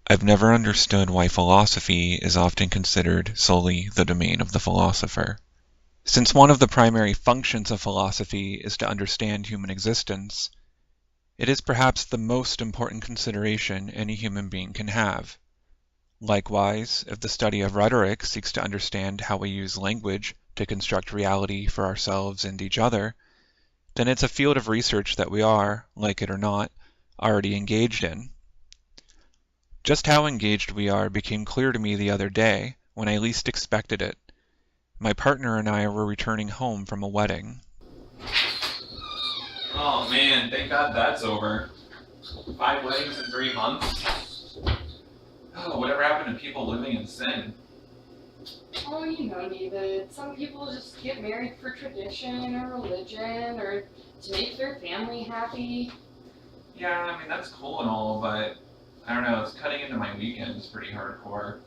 I've never understood why philosophy is often considered solely the domain of the philosopher. Since one of the primary functions of philosophy is to understand human existence, it is perhaps the most important consideration any human being can have. Likewise, if the study of rhetoric seeks to understand how we use language to construct reality for ourselves and each other, then it's a field of research that we are, like it or not, already engaged in. Just how engaged we are became clear to me the other day, when I least expected it. My partner and I were returning home from a wedding. Oh man, thank God that's over. 5 weddings in 3 months? Oh, whatever happened to people living in sin? Oh, you know, David, some people just get married for tradition or religion or to make their family happy. Yeah, I mean, that's cool and all, but I don't know, it's cutting into my weekends pretty hardcore.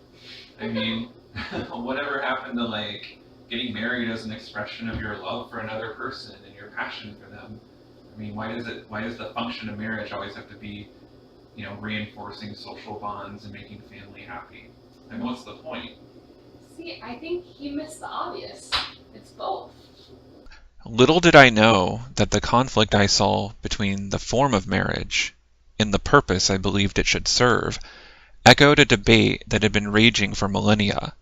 I mean, whatever happened to like getting married as an expression of your love for another person and your passion for them? I mean, why does the function of marriage always have to be, reinforcing social bonds and making family happy? I mean, what's the point? See, I think he missed the obvious. It's both. Little did I know that the conflict I saw between the form of marriage and the purpose I believed it should serve echoed a debate that had been raging for millennia,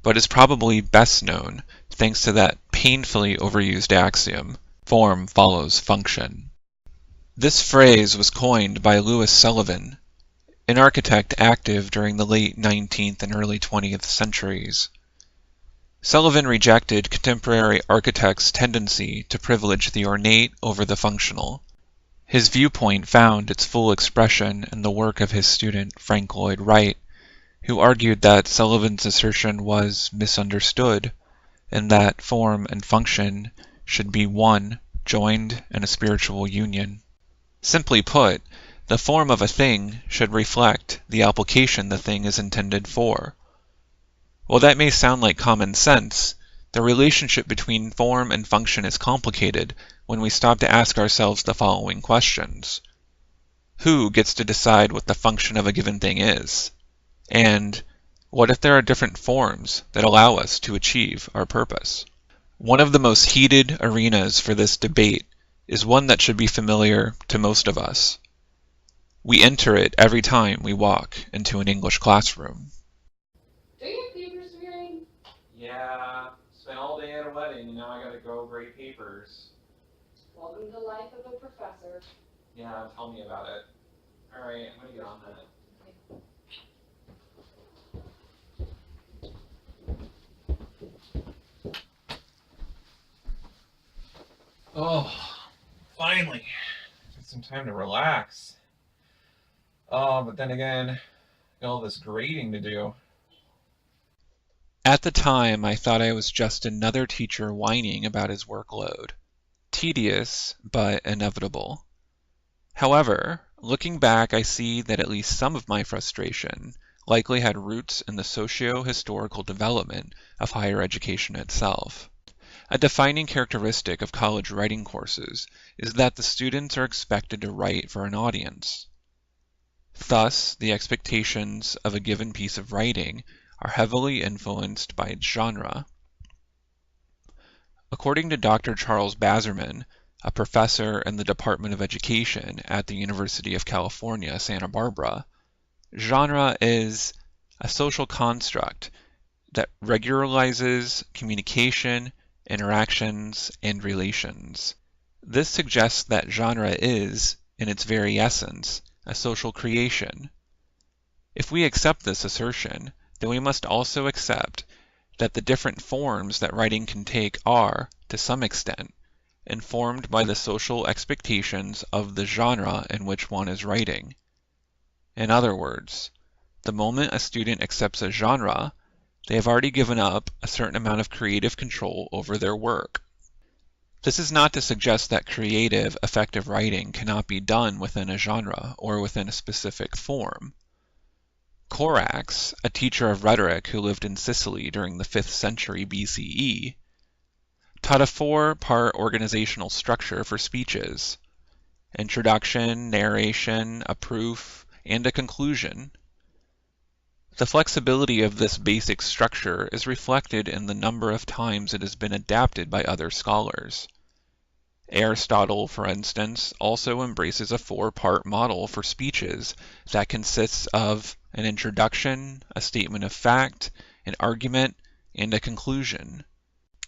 but is probably best known thanks to that painfully overused axiom, form follows function. This phrase was coined by Louis Sullivan, an architect active during the late 19th and early 20th centuries. Sullivan rejected contemporary architects' tendency to privilege the ornate over the functional. His viewpoint found its full expression in the work of his student Frank Lloyd Wright, who argued that Sullivan's assertion was misunderstood, and that form and function should be one, joined in a spiritual union. Simply put, the form of a thing should reflect the application the thing is intended for. While that may sound like common sense, the relationship between form and function is complicated when we stop to ask ourselves the following questions. Who gets to decide what the function of a given thing is? And what if there are different forms that allow us to achieve our purpose? One of the most heated arenas for this debate is one that should be familiar to most of us. We enter it every time we walk into an English classroom. Do you have papers to be writing? Yeah, spent all day at a wedding and now I gotta go grade papers. Welcome to life of a professor. Yeah, tell me about it. Alright, I'm gonna get on that. Oh, finally. Get some time to relax. Oh, but then again, got all this grading to do. At the time, I thought I was just another teacher whining about his workload. Tedious, but inevitable. However, looking back, I see that at least some of my frustration likely had roots in the socio-historical development of higher education itself. A defining characteristic of college writing courses is that the students are expected to write for an audience. Thus, the expectations of a given piece of writing are heavily influenced by its genre. According to Dr. Charles Bazerman, a professor in the Department of Education at the University of California, Santa Barbara, genre is a social construct that regularizes communication, interactions, and relations. This suggests that genre is, in its very essence, a social creation. If we accept this assertion, then we must also accept that the different forms that writing can take are, to some extent, informed by the social expectations of the genre in which one is writing. In other words, the moment a student accepts a genre, they have already given up a certain amount of creative control over their work. This is not to suggest that creative, effective writing cannot be done within a genre or within a specific form. Corax, a teacher of rhetoric who lived in Sicily during the 5th century BCE, taught a 4-part organizational structure for speeches: introduction, narration, a proof, and a conclusion. The flexibility of this basic structure is reflected in the number of times it has been adapted by other scholars. Aristotle, for instance, also embraces a four-part model for speeches that consists of an introduction, a statement of fact, an argument, and a conclusion.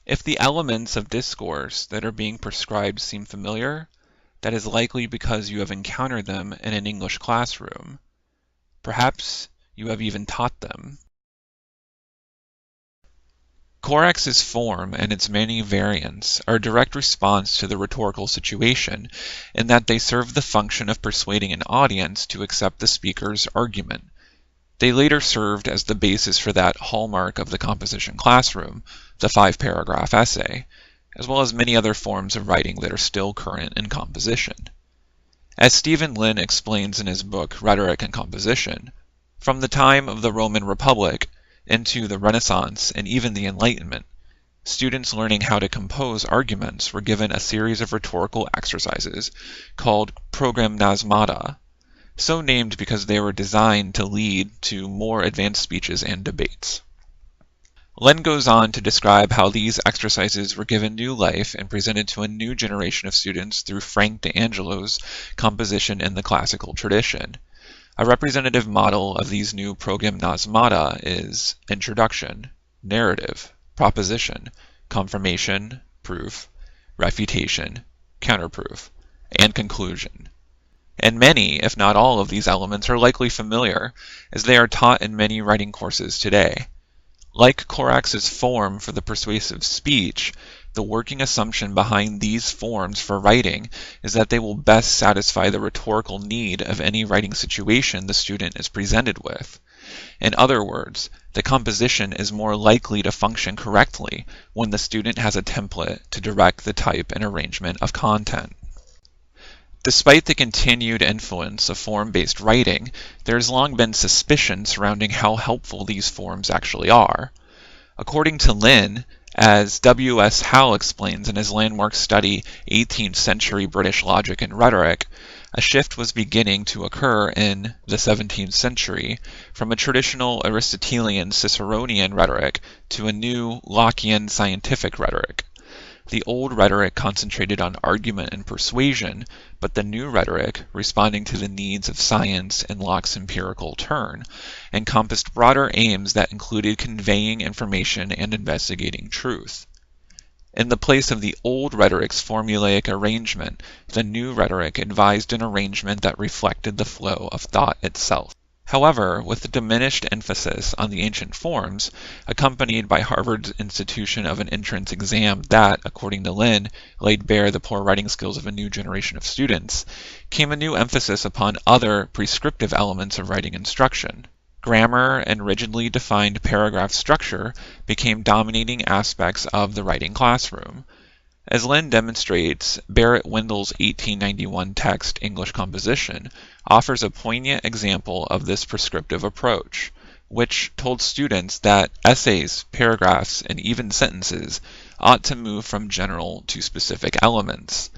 If the elements of discourse that are being prescribed seem familiar, that is likely because you have encountered them in an English classroom. Perhaps you have even taught them. Corax's form and its many variants are a direct response to the rhetorical situation in that they serve the function of persuading an audience to accept the speaker's argument. They later served as the basis for that hallmark of the composition classroom, the 5-paragraph essay, as well as many other forms of writing that are still current in composition. As Stephen Lynn explains in his book Rhetoric and Composition, from the time of the Roman Republic into the Renaissance and even the Enlightenment, students learning how to compose arguments were given a series of rhetorical exercises called programmasmata, so named because they were designed to lead to more advanced speeches and debates. Lynn goes on to describe how these exercises were given new life and presented to a new generation of students through Frank D'Angelo's composition in the classical tradition. A representative model of these new programmasmata is introduction, narrative, proposition, confirmation, proof, refutation, counterproof, and conclusion. And many, if not all, of these elements are likely familiar, as they are taught in many writing courses today. Like Corax's form for the persuasive speech, the working assumption behind these forms for writing is that they will best satisfy the rhetorical need of any writing situation the student is presented with. In other words, the composition is more likely to function correctly when the student has a template to direct the type and arrangement of content. Despite the continued influence of form-based writing, there has long been suspicion surrounding how helpful these forms actually are. According to Lynn, as W.S. Howe explains in his landmark study 18th Century British Logic and Rhetoric, a shift was beginning to occur in the 17th century from a traditional Aristotelian Ciceronian rhetoric to a new Lockean scientific rhetoric. The old rhetoric concentrated on argument and persuasion, but the new rhetoric, responding to the needs of science and Locke's empirical turn, encompassed broader aims that included conveying information and investigating truth. In the place of the old rhetoric's formulaic arrangement, the new rhetoric advised an arrangement that reflected the flow of thought itself. However, with the diminished emphasis on the ancient forms, accompanied by Harvard's institution of an entrance exam that, according to Lynn, laid bare the poor writing skills of a new generation of students, came a new emphasis upon other prescriptive elements of writing instruction. Grammar and rigidly defined paragraph structure became dominating aspects of the writing classroom. As Lynn demonstrates, Barrett Wendell's 1891 text, English Composition, offers a poignant example of this prescriptive approach, which told students that essays, paragraphs, and even sentences ought to move from general to specific elements.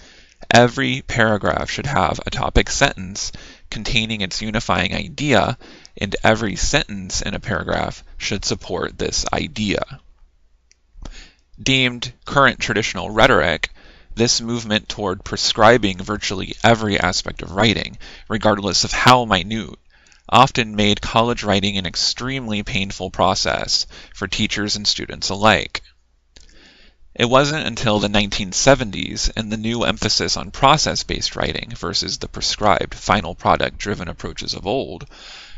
Every paragraph should have a topic sentence containing its unifying idea, and every sentence in a paragraph should support this idea. Deemed current traditional rhetoric, this movement toward prescribing virtually every aspect of writing, regardless of how minute, often made college writing an extremely painful process for teachers and students alike. It wasn't until the 1970s and the new emphasis on process-based writing versus the prescribed final product-driven approaches of old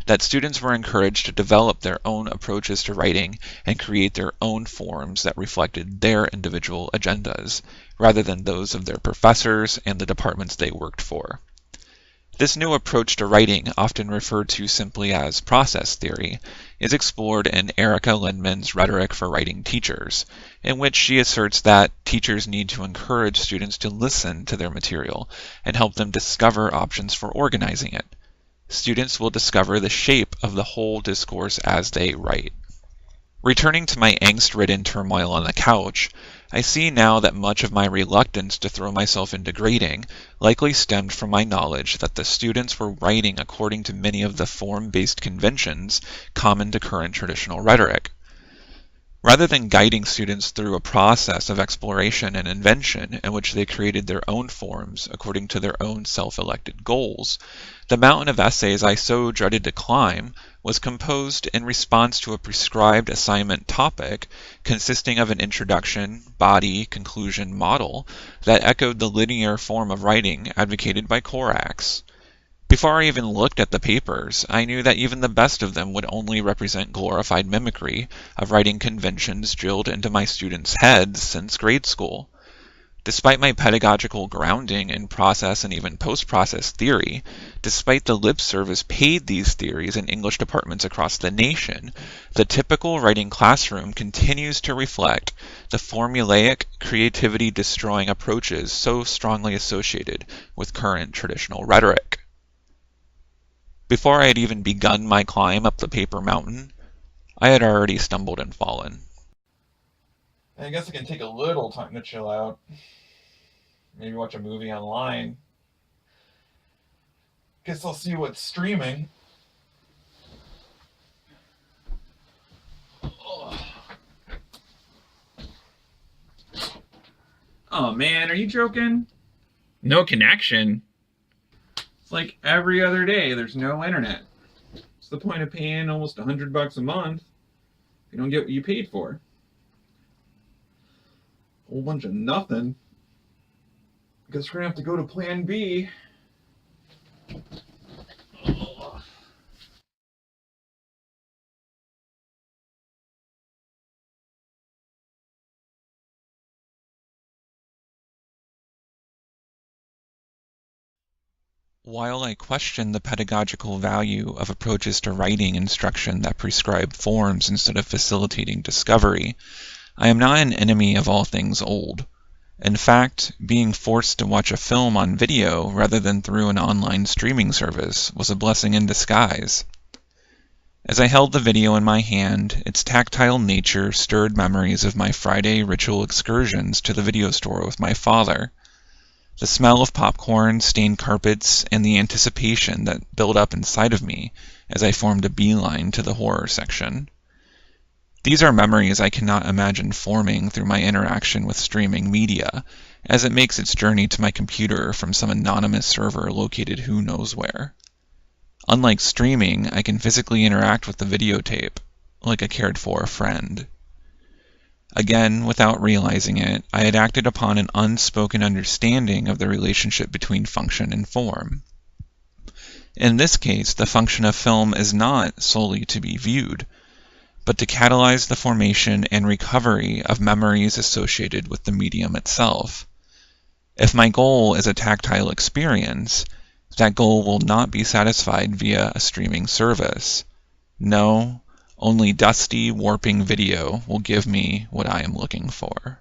that students were encouraged to develop their own approaches to writing and create their own forms that reflected their individual agendas, rather than those of their professors and the departments they worked for. This new approach to writing, often referred to simply as process theory, is explored in Erica Lindman's Rhetoric for Writing Teachers, in which she asserts that teachers need to encourage students to listen to their material and help them discover options for organizing it. Students will discover the shape of the whole discourse as they write. Returning to my angst-ridden turmoil on the couch, I see now that much of my reluctance to throw myself into grading likely stemmed from my knowledge that the students were writing according to many of the form-based conventions common to current traditional rhetoric. Rather than guiding students through a process of exploration and invention in which they created their own forms according to their own self-elected goals, the mountain of essays I so dreaded to climb was composed in response to a prescribed assignment topic consisting of an introduction, body, conclusion, model that echoed the linear form of writing advocated by Corax. Before I even looked at the papers, I knew that even the best of them would only represent glorified mimicry of writing conventions drilled into my students' heads since grade school. Despite my pedagogical grounding in process and even post-process theory, despite the lip service paid these theories in English departments across the nation, the typical writing classroom continues to reflect the formulaic, creativity-destroying approaches so strongly associated with current traditional rhetoric. Before I had even begun my climb up the paper mountain, I had already stumbled and fallen. I guess it can take a little time to chill out. Maybe watch a movie online. Guess I'll see what's streaming. Oh man, are you joking? No connection. It's like every other day there's no internet. What's the point of paying almost $100 a month if you don't get what you paid for? A whole bunch of nothing. Guess we're gonna have to go to plan B. While I question the pedagogical value of approaches to writing instruction that prescribe forms instead of facilitating discovery, I am not an enemy of all things old. In fact, being forced to watch a film on video rather than through an online streaming service was a blessing in disguise. As I held the video in my hand, its tactile nature stirred memories of my Friday ritual excursions to the video store with my father. The smell of popcorn, stained carpets, and the anticipation that built up inside of me as I formed a beeline to the horror section. These are memories I cannot imagine forming through my interaction with streaming media, as it makes its journey to my computer from some anonymous server located who knows where. Unlike streaming, I can physically interact with the videotape, like a cared-for friend. Again, without realizing it, I had acted upon an unspoken understanding of the relationship between function and form. In this case, the function of film is not solely to be viewed, but to catalyze the formation and recovery of memories associated with the medium itself. If my goal is a tactile experience, that goal will not be satisfied via a streaming service. No, only dusty, warping video will give me what I am looking for.